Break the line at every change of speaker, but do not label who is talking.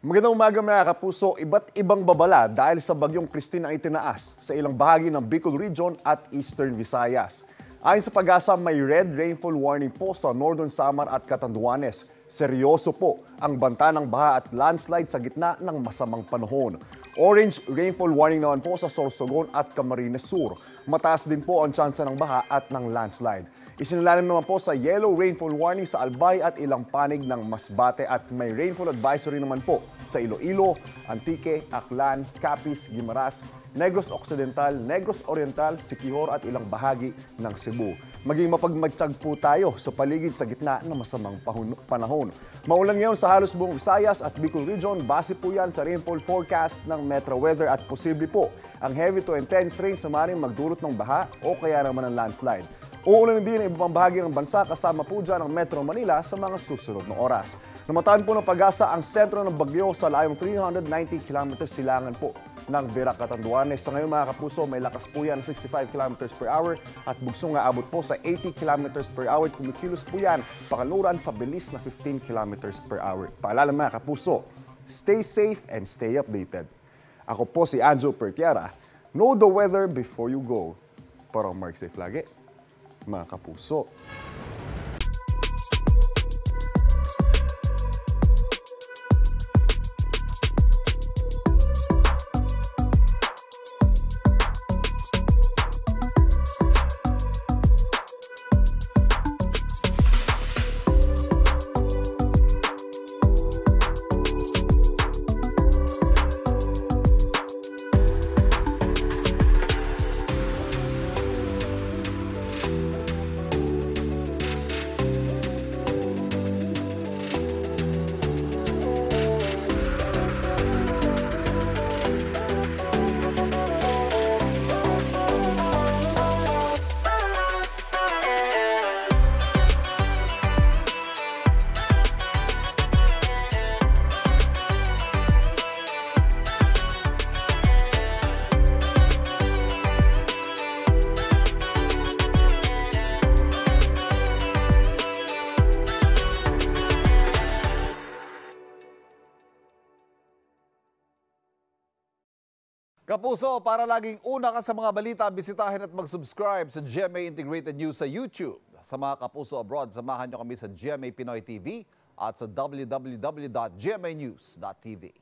Magandang umaga mga kapuso, iba't ibang babala dahil sa bagyong Christine ang itinaas sa ilang bahagi ng Bicol Region at Eastern Visayas. Ayon sa Pag-asa, may red rainfall warning po sa Northern Samar at Catanduanes. Seryoso po ang banta ng baha at landslide sa gitna ng masamang panahon. Orange rainfall warning naman po sa Sorsogon at Camarines Sur. Mataas din po ang tsansa ng baha at ng landslide. Isinalalim naman po sa yellow rainfall warning sa Albay at ilang panig ng Masbate at may rainfall advisory naman po sa Iloilo, Antique, Aklan, Capiz, Guimaras, Negros Occidental, Negros Oriental, Siquijor at ilang bahagi ng Cebu. Maging mapagmatsyag po tayo sa paligid sa gitna ng masamang panahon. Maulan ngayon sa halos buong Visayas at Bicol Region. Base po yan sa rainfall forecast ng Metro Weather at posible po ang heavy to intense rain sa maaaring magdulot ng baha o kaya naman ng landslide. Uulan din ang ibang bahagi ng bansa kasama po dyan ang Metro Manila sa mga susunod na oras. Namataan po ng Pag-asa ang sentro ng bagyo sa layong 390 km silangan po ng Virac, Catanduanes. Sa ngayon mga kapuso, may lakas po yan 65 km per hour at bugsong aabot po sa 80 km per hour. Kumikilos po yan pakaluran sa bilis na 15 km per hour. Paalala mga kapuso, stay safe and stay updated. Ako po si Anjo Pertiara. Know the weather before you go. Para mark safe lagi, mga kapuso.
Kapuso, para laging una ka sa mga balita, bisitahin at mag-subscribe sa GMA Integrated News sa YouTube. Sa mga kapuso abroad, samahan nyo kami sa GMA Pinoy TV at sa www.gmanews.tv.